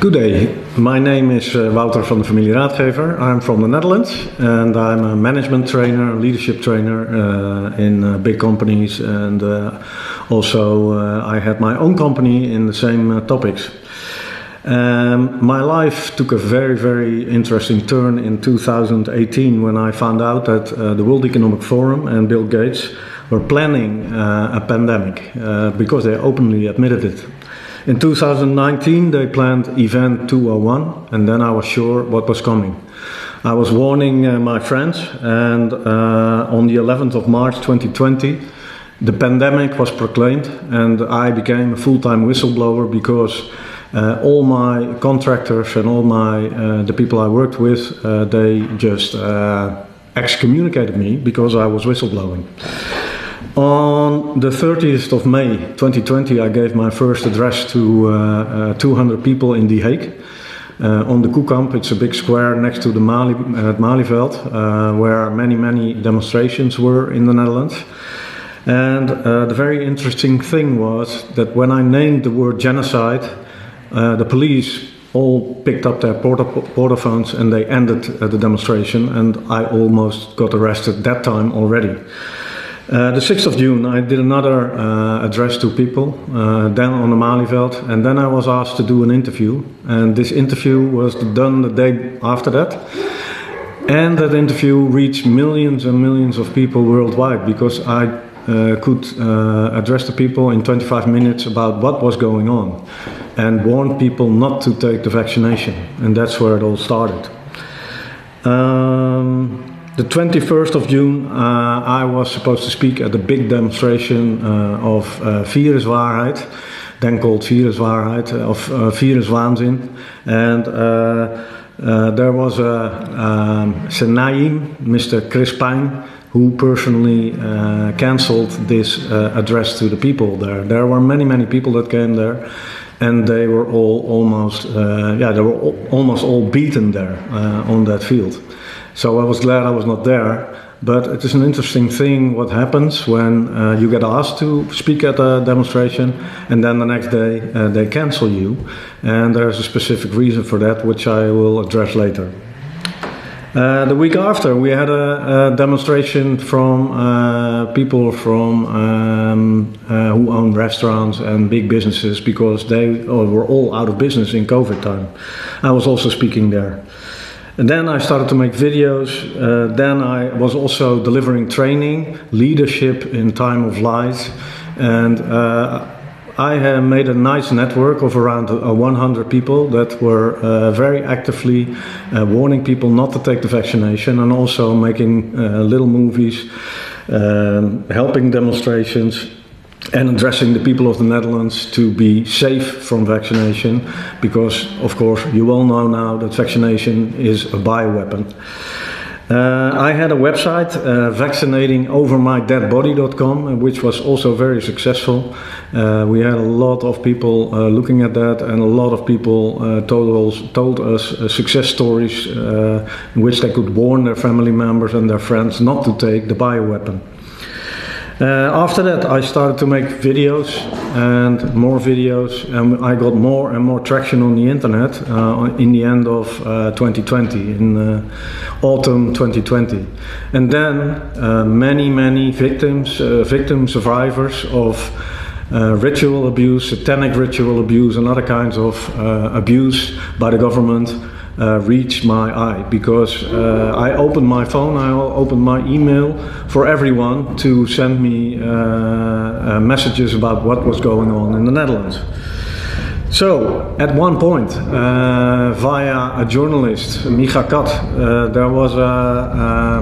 Good day, my name is Wouter van de familie Raatgever. I'm from the Netherlands and I'm a management trainer, leadership trainer in big companies, and also I had my own company in the same topics. My life took a very interesting turn in 2018 when I found out that the World Economic Forum and Bill Gates were planning a pandemic because they openly admitted it. In 2019 they planned Event 201 and then I was sure what was coming. I was warning my friends, and on the 11th of March 2020 the pandemic was proclaimed and I became a full-time whistleblower because all my contractors and all the people I worked with, they just excommunicated me because I was whistleblowing. On the 30th of May 2020 I gave my first address to 200 people in The Hague. On the Koekamp, it's a big square next to the Malieveld, where many demonstrations were in the Netherlands. And the very interesting thing was that when I named the word genocide, the police all picked up their portaphones and they ended the demonstration, and I almost got arrested that time already. The 6th of June I did another address to people, then on the Malieveld, and then I was asked to do an interview, and this interview was done the day after that. And that interview reached millions and millions of people worldwide because I could address the people in 25 minutes about what was going on and warn people not to take the vaccination, and that's where it all started. The 21st of June I was supposed to speak at the big demonstration of Viruswaarheid, then called Viruswaarheid, of Viruswaanzin, and there was Senaim, Mr. Chris Pine, who personally cancelled this address to the people there. There were many people that came there, and they were all almost all beaten there on that field. So I was glad I was not there, but it is an interesting thing what happens when you get asked to speak at a demonstration and then the next day they cancel you, and there's a specific reason for that which I will address later. The week after we had a demonstration from people from who own restaurants and big businesses because they were all out of business in COVID time. I was also speaking there. And then I started to make videos, then I was also delivering training, leadership in time of lies, and I have made a nice network of around 100 people that were very actively warning people not to take the vaccination, and also making little movies, helping demonstrations, and addressing the people of the Netherlands to be safe from vaccination, because of course you all know now that vaccination is a bioweapon. I had a website, vaccinatingovermydeadbody.com, which was also very successful. We had a lot of people looking at that, and a lot of people told us success stories in which they could warn their family members and their friends not to take the bioweapon. After that I started to make videos and more videos, and I got more and more traction on the internet in the end of 2020, in autumn 2020. And then many victims, survivors of ritual abuse, satanic ritual abuse and other kinds of abuse by the government reached my eye, because I opened my phone, I opened my email for everyone to send me messages about what was going on in the Netherlands. So at one point, via a journalist, Micha Kat, there was a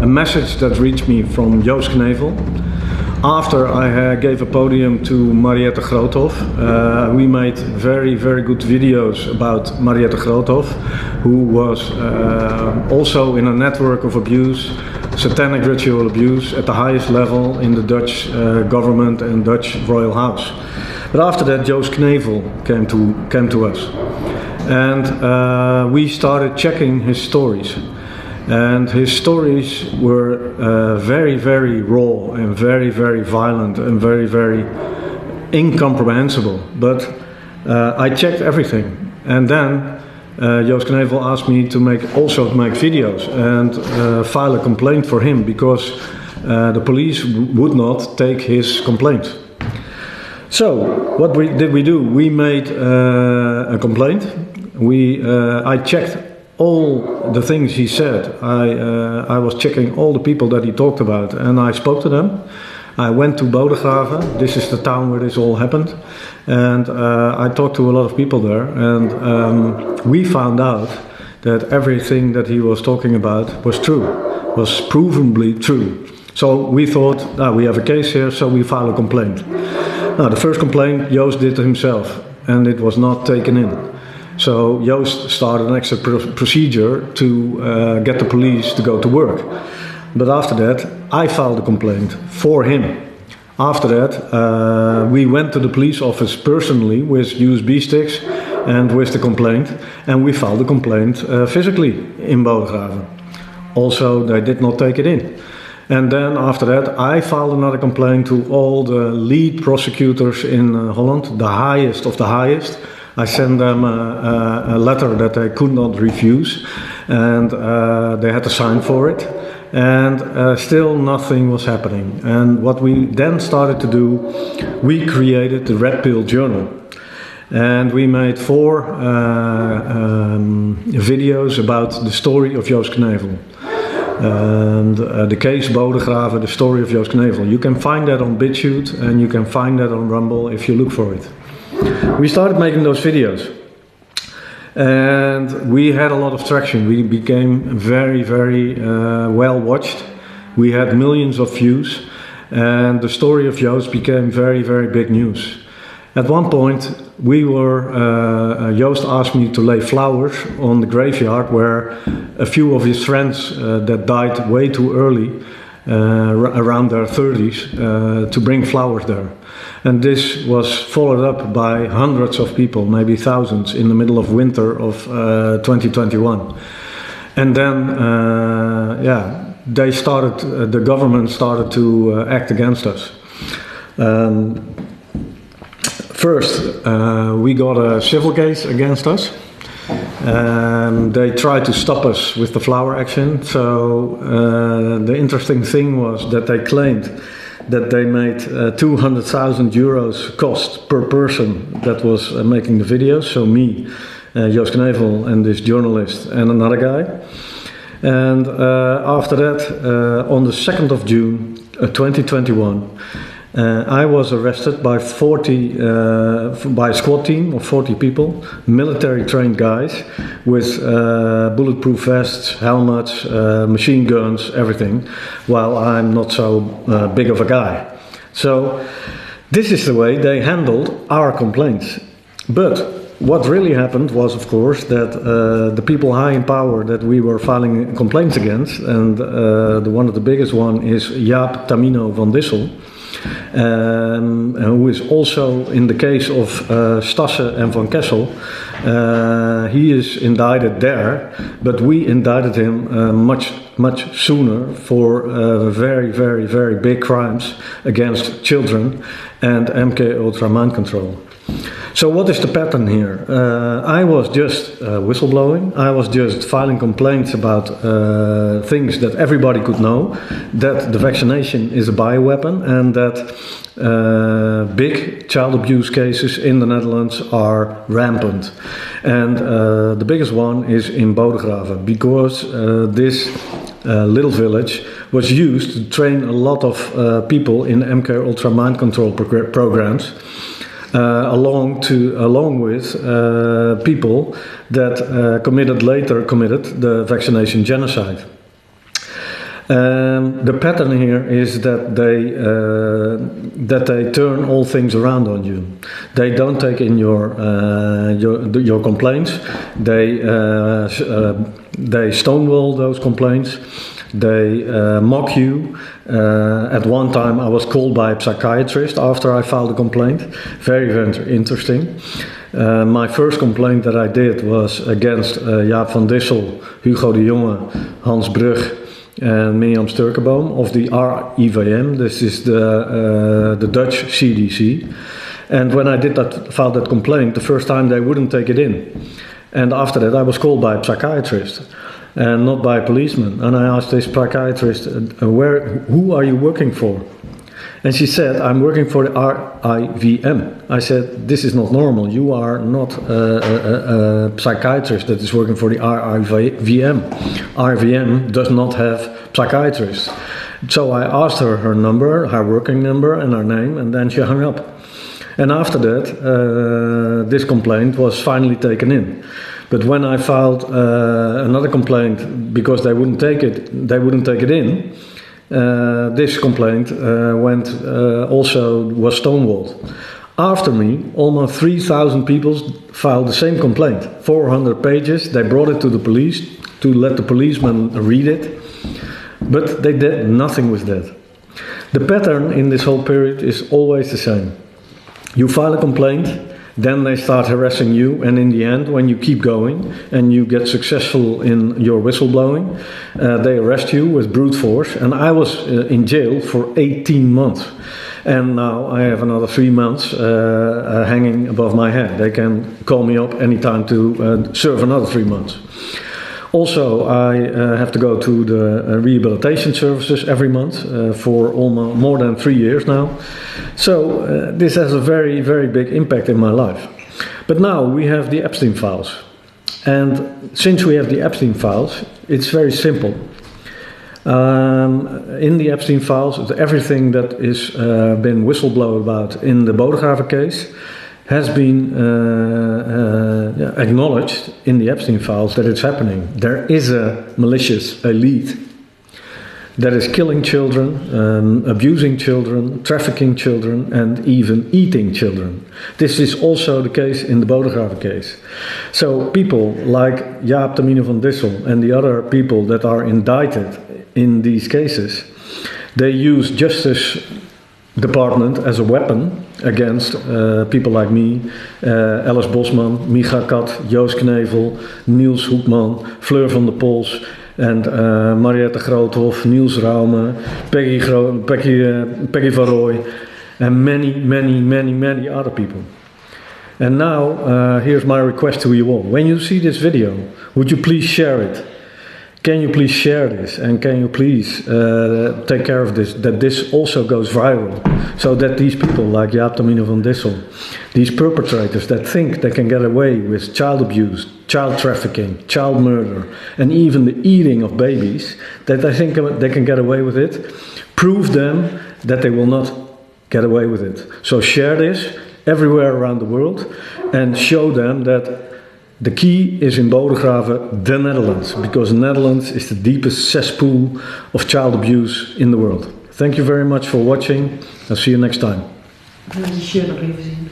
message that reached me from Joost Knevel. After I gave a podium to Mariette Groothoff, we made very good videos about Mariette Groothoff, who was also in a network of abuse, satanic ritual abuse at the highest level in the Dutch government and Dutch royal house. But after that, Joost Knevel came to us, and we started checking his stories. And his stories were very raw and very violent and very incomprehensible. But I checked everything, and then Joost Knevel asked me to make videos and file a complaint for him because the police would not take his complaint. So what did we do? We made a complaint. I checked all the things he said. I was checking all the people that he talked about, and I spoke to them. I went to Bodhava. This is the town where this all happened, and I talked to a lot of people there, and we found out that everything that he was talking about was true, was provenly true. So we thought, we have a case here, so we file a complaint. Now, the first complaint Joost did himself, and it was not taken in. So Joost started an extra procedure to get the police to go to work. But after that, I filed a complaint for him. After that, we went to the police office personally with USB sticks and with the complaint, and we filed a complaint physically in Bodhava. Also, they did not take it in. And then after that, I filed another complaint to all the lead prosecutors in Holland, the highest of the highest. I sent them a letter that they could not refuse, and they had to sign for it. And still nothing was happening. And what we then started to do, we created the Red Pill Journal. And we made 4 videos about the story of Joost Knevel. And the case Bodhava, the story of Joost Knevel. You can find that on BitChute, and you can find that on Rumble if you look for it. We started making those videos, and we had a lot of traction. We became very, very well watched. We had millions of views, and the story of Joost became very, very big news. At one point, Joost asked me to lay flowers on the graveyard where a few of his friends that died way too early, around their 30s, to bring flowers there. And this was followed up by hundreds of people, maybe thousands, in the middle of winter of 2021. And then, the government started to act against us. First, we got a civil case against us. They tried to stop us with the flower action. So the interesting thing was that they claimed that they made 200,000 euros cost per person that was making the videos. So me, Joost Knevel, and this journalist, and another guy. And after that, on the 2nd of June 2021, I was arrested by by a squad team of 40 people, military trained guys with bulletproof vests, helmets, machine guns, everything, while I'm not so big of a guy. So this is the way they handled our complaints. But what really happened was, of course, that the people high in power that we were filing complaints against, and one of the biggest one is Jaap Tamino van Dissel, who is also in the case of Stasse and Van Kessel. He is indicted there, but we indicted him much sooner for very, very, very big crimes against children and MK Ultra mind control. So what is the pattern here? I was just whistleblowing. I was just filing complaints about things that everybody could know, that the vaccination is a bioweapon, and that big child abuse cases in the Netherlands are rampant. And the biggest one is in Bodhava, because this little village was used to train a lot of people in MK Ultra mind control programs. Along with people that later committed the vaccination genocide. The pattern here is that they turn all things around on you. They don't take in your complaints. They stonewall those complaints. They mock you. At one time I was called by a psychiatrist after I filed a complaint. Very, very interesting. My first complaint that I did was against Jaap van Dissel, Hugo de Jonge, Hans Brug and Mirjam Sturkenboom of the RIVM. This is the Dutch CDC. And when I filed that complaint, the first time they wouldn't take it in. And after that I was called by a psychiatrist and not by a policeman. And I asked this psychiatrist, who are you working for? And she said, I'm working for the RIVM. I said, this is not normal. You are not a psychiatrist that is working for the RIVM. RIVM does not have psychiatrists. So I asked her her number, her working number and her name, and then she hung up. And after that, this complaint was finally taken in. But when I filed another complaint because they wouldn't take it in, this complaint was stonewalled. After me, almost 3,000 people filed the same complaint. 400 pages. They brought it to the police to let the policeman read it, but they did nothing with that. The pattern in this whole period is always the same. You file a complaint, then they start harassing you, and in the end, when you keep going and you get successful in your whistleblowing, they arrest you with brute force. And I was in jail for 18 months. And now I have another 3 months hanging above my head. They can call me up anytime to serve another 3 months. Also, I have to go to the rehabilitation services every month for almost more than 3 years now. So this has a very, very big impact in my life. But now we have the Epstein files. And since we have the Epstein files, it's very simple. In the Epstein files, everything that is been whistleblown about in the Bodhava case has been acknowledged in the Epstein files that it's happening. There is a malicious elite that is killing children, abusing children, trafficking children, and even eating children. This is also the case in the Bodhava case. So people like Jaap de Mine van Dissel and the other people that are indicted in these cases, they use justice department as a weapon against people like me, Alice Bosman, Micha Kat, Joost Knevel, Niels Hoekman, Fleur van der Pols, and Mariette Groothoff, Niels Raume, Peggy van Rooij, and many other people. And now here's my request to you all. When you see this video, would you please share it? Can you please share this, and can you please take care of this, that this also goes viral, so that these people like Jaap de Mine van Dissel, these perpetrators that think they can get away with child abuse, child trafficking, child murder, and even the eating of babies, that they think they can get away with it, prove them that they will not get away with it. So share this everywhere around the world and show them that the key is in Bodhava, the Netherlands, because the Netherlands is the deepest cesspool of child abuse in the world. Thank you very much for watching. I'll see you next time. Ik wil die shirt nog even zien.